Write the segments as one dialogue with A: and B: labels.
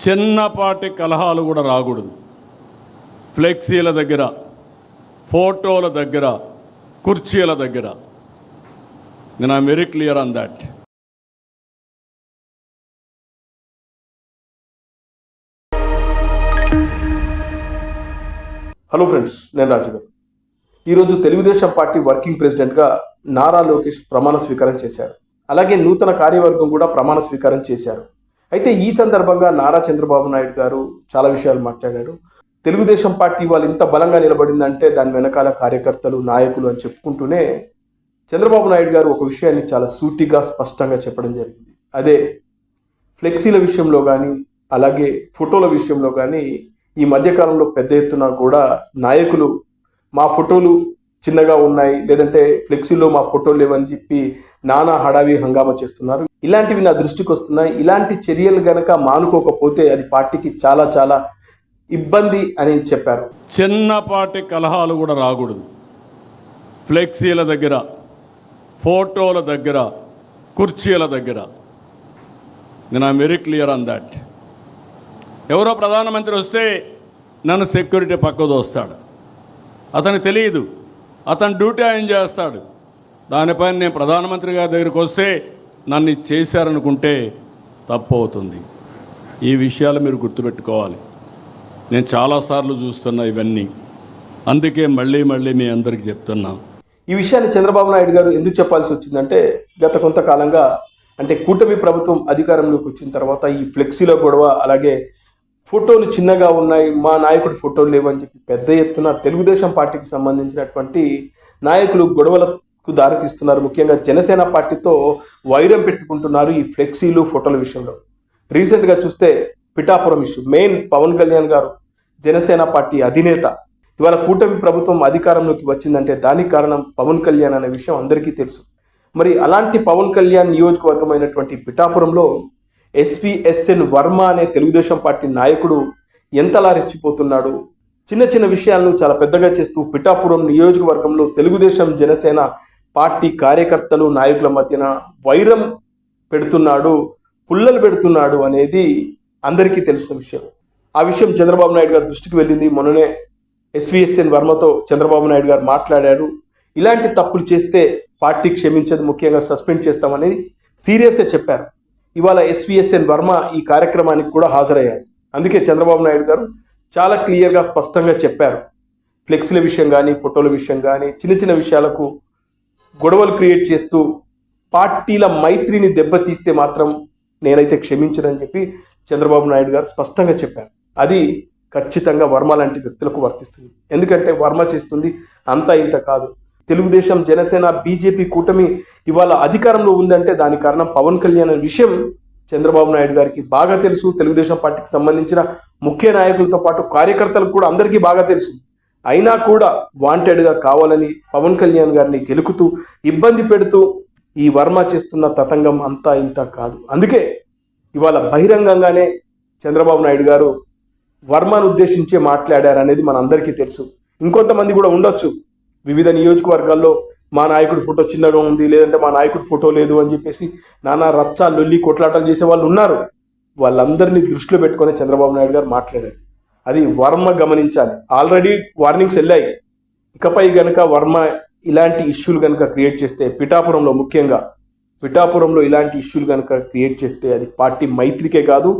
A: చిన్నపాటి కలహాలు కూడా రాకూడదు. ఫ్లెక్సీల దగ్గర, ఫోటోల దగ్గర, కుర్చీల దగ్గర. నేను I'm very clear on that.
B: Hello friends, నేను రాజు గారు. ఈరోజు తెలుగుదేశం పార్టీ వర్కింగ్ ప్రెసిడెంట్గా నారా లోకేష్ ప్రమాణ స్వీకారం చేశారు. అలాగే నూతన కార్యవర్గం కూడా ప్రమాణ స్వీకారం చేశారు. అయితే ఈ సందర్భంగా నారా చంద్రబాబు నాయుడు గారు చాలా విషయాలు మాట్లాడారు. తెలుగుదేశం పార్టీ వాళ్ళు ఇంత బలంగా నిలబడిందంటే దాని వెనకాల కార్యకర్తలు, నాయకులు అని చెప్పుకుంటూనే చంద్రబాబు నాయుడు గారు ఒక విషయాన్ని చాలా సూటిగా, స్పష్టంగా చెప్పడం జరిగింది. అదే ఫ్లెక్సీల విషయంలో కానీ, అలాగే ఫోటోల విషయంలో కానీ ఈ మధ్యకాలంలో పెద్ద ఎత్తున కూడా నాయకులు మా ఫోటోలు చిన్నగా ఉన్నాయి, లేదంటే ఫ్లెక్సీలో మా ఫోటోలు లేవని చెప్పి నానా హడావి హంగామా చేస్తున్నారు. ఇలాంటివి నా దృష్టికి వస్తున్నాయి. ఇలాంటి చర్యలు గనక మానుకోకపోతే అది పార్టీకి చాలా చాలా ఇబ్బంది అని చెప్పారు.
A: చిన్నపాటి కలహాలు కూడా రాకూడదు. ఫ్లెక్సీల దగ్గర, ఫోటోల దగ్గర, కుర్చీల దగ్గర. నేను I'm very clear on that. ఎవరో ప్రధానమంత్రి వస్తే నన్ను సెక్యూరిటీ పక్కకు దోస్తాడు. అతనికి తెలియదు, అతను డ్యూటీ ఆయన చేస్తాడు. దానిపైన నేను ప్రధానమంత్రి గారి దగ్గరికి వస్తే నన్ను చేశారనుకుంటే తప్పు అవుతుంది. ఈ విషయాలు మీరు గుర్తుపెట్టుకోవాలి. నేను చాలాసార్లు చూస్తున్నా ఇవన్నీ. అందుకే మళ్ళీ మళ్ళీ మీ అందరికీ చెప్తున్నా.
B: ఈ విషయాన్ని చంద్రబాబు నాయుడు గారు ఎందుకు చెప్పాల్సి వచ్చిందంటే, గత కొంతకాలంగా అంటే కూటమి ప్రభుత్వం అధికారంలోకి వచ్చిన తర్వాత ఈ ఫ్లెక్సీల గొడవ, అలాగే ఫోటోలు చిన్నగా ఉన్నాయి, మా నాయకుడి ఫోటోలు లేవని చెప్పి పెద్ద ఎత్తున తెలుగుదేశం పార్టీకి సంబంధించినటువంటి నాయకులు గొడవలకు దారితీస్తున్నారు. ముఖ్యంగా జనసేన పార్టీతో వైరం పెట్టుకుంటున్నారు ఈ ఫ్లెక్సీలు, ఫోటోల విషయంలో. రీసెంట్గా చూస్తే పిఠాపురం ఇష్యూ, మెయిన్ పవన్ కళ్యాణ్ గారు జనసేన పార్టీ అధినేత. ఇవాళ కూటమి ప్రభుత్వం అధికారంలోకి వచ్చిందంటే దానికి కారణం పవన్ కళ్యాణ్ అనే విషయం అందరికీ తెలుసు. మరి అలాంటి పవన్ కళ్యాణ్ నియోజకవర్గమైనటువంటి పిఠాపురంలో ఎస్విఎస్ఎన్ వర్మ అనే తెలుగుదేశం పార్టీ నాయకుడు ఎంతలా రెచ్చిపోతున్నాడు. చిన్న చిన్న విషయాలను చాలా పెద్దగా చేస్తూ పిఠాపురం నియోజకవర్గంలో తెలుగుదేశం జనసేన పార్టీ కార్యకర్తలు, నాయకుల మధ్యన వైరం పెడుతున్నాడు, పుల్లలు పెడుతున్నాడు అనేది అందరికీ తెలిసిన విషయం. ఆ విషయం చంద్రబాబు నాయుడు గారి దృష్టికి వెళ్ళింది. మొన్ననే ఎస్విఎస్ఎన్ వర్మతో చంద్రబాబు నాయుడు గారు మాట్లాడారు. ఇలాంటి తప్పులు చేస్తే పార్టీ క్షమించదు, ముఖ్యంగా సస్పెండ్ చేస్తామనేది సీరియస్గా చెప్పారు. ఇవాళ ఎస్విఎస్ఎన్ వర్మ ఈ కార్యక్రమానికి కూడా హాజరయ్యాడు. అందుకే చంద్రబాబు నాయుడు గారు చాలా క్లియర్గా, స్పష్టంగా చెప్పారు. ఫ్లెక్సీల విషయం కానీ, ఫోటోల విషయం కానీ, చిన్న చిన్న విషయాలకు గొడవలు క్రియేట్ చేస్తూ పార్టీల మైత్రిని దెబ్బతీస్తే మాత్రం నేనైతే క్షమించనని చెప్పి చంద్రబాబు నాయుడు గారు స్పష్టంగా చెప్పారు. అది ఖచ్చితంగా వర్మ లాంటి వ్యక్తులకు వర్తిస్తుంది. ఎందుకంటే వర్మ చేస్తుంది అంతా ఇంత కాదు. తెలుగుదేశం, జనసేన, బీజేపీ కూటమి ఇవాళ అధికారంలో ఉందంటే దానికి కారణం పవన్ కళ్యాణ్ అనే విషయం చంద్రబాబు నాయుడు గారికి బాగా తెలుసు. తెలుగుదేశం పార్టీకి సంబంధించిన ముఖ్య నాయకులతో పాటు కార్యకర్తలకు కూడా అందరికీ బాగా తెలుసు. అయినా కూడా వాంటెడ్గా కావాలని పవన్ కళ్యాణ్ గారిని గెలుకుతూ, ఇబ్బంది పెడుతూ ఈ వర్మ చేస్తున్న తతంగం అంతా ఇంత కాదు. అందుకే ఇవాళ బహిరంగంగానే చంద్రబాబు నాయుడు గారు వర్మను ఉద్దేశించి మాట్లాడారనేది మనందరికీ తెలుసు. ఇంకొంతమంది కూడా ఉండొచ్చు, వివిధ నియోజకవర్గాల్లో మా నాయకుడి ఫోటో చిన్నగా ఉంది, లేదంటే మా నాయకుడి ఫోటో లేదు అని చెప్పేసి నానా రచ్చ, లొల్లి, కొట్లాటలు చేసే వాళ్ళు ఉన్నారు. వాళ్ళందరినీ దృష్టిలో పెట్టుకొని చంద్రబాబు నాయుడు గారు మాట్లాడారు. అది వర్మ గమనించాలి. ఆల్రెడీ వార్నింగ్స్ వెళ్ళాయి. ఇకపై గనక వర్మ ఇలాంటి ఇష్యూలు కనుక క్రియేట్ చేస్తే, పిఠాపురంలో ముఖ్యంగా పిఠాపురంలో ఇలాంటి ఇష్యూలు కనుక క్రియేట్ చేస్తే అది పార్టీ మైత్రికే కాదు,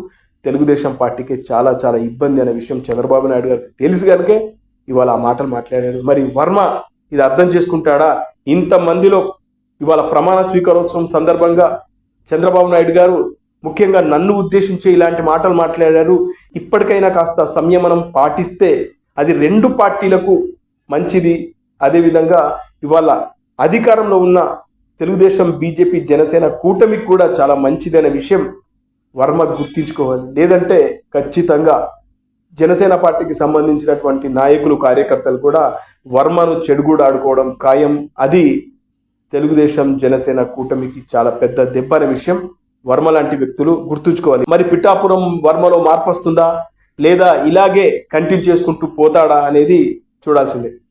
B: తెలుగుదేశం పార్టీకే చాలా చాలా ఇబ్బంది అనే విషయం చంద్రబాబు నాయుడు గారికి తెలుసు కనుకే ఇవాళ ఆ మాటలు మాట్లాడారు. మరి వర్మ ఇది అర్థం చేసుకుంటాడా? ఇంతమందిలో ఇవాళ ప్రమాణ స్వీకారోత్సవం సందర్భంగా చంద్రబాబు నాయుడు గారు ముఖ్యంగా నన్ను ఉద్దేశించి ఇలాంటి మాటలు మాట్లాడారు. ఇప్పటికైనా కాస్త సంయమనం పాటిస్తే అది రెండు పార్టీలకు మంచిది. అదేవిధంగా ఇవాళ అధికారంలో ఉన్న తెలుగుదేశం, బీజేపీ, జనసేన కూటమికి కూడా చాలా మంచిది అనే విషయం వర్మ గుర్తించుకోవాలి. లేదంటే ఖచ్చితంగా జనసేన పార్టీకి సంబంధించినటువంటి నాయకులు, కార్యకర్తలు కూడా వర్మను చెడుగుడు ఆడుకోవడం ఖాయం. అది తెలుగుదేశం, జనసేన కూటమికి చాలా పెద్ద దెబ్బ అనే విషయం వర్మ లాంటి వ్యక్తులు గుర్తుంచుకోవాలి. మరి పిఠాపురం వర్మలో మార్పు వస్తుందా, లేదా ఇలాగే కంటిన్యూ చేసుకుంటూ పోతాడా అనేది చూడాల్సిందే.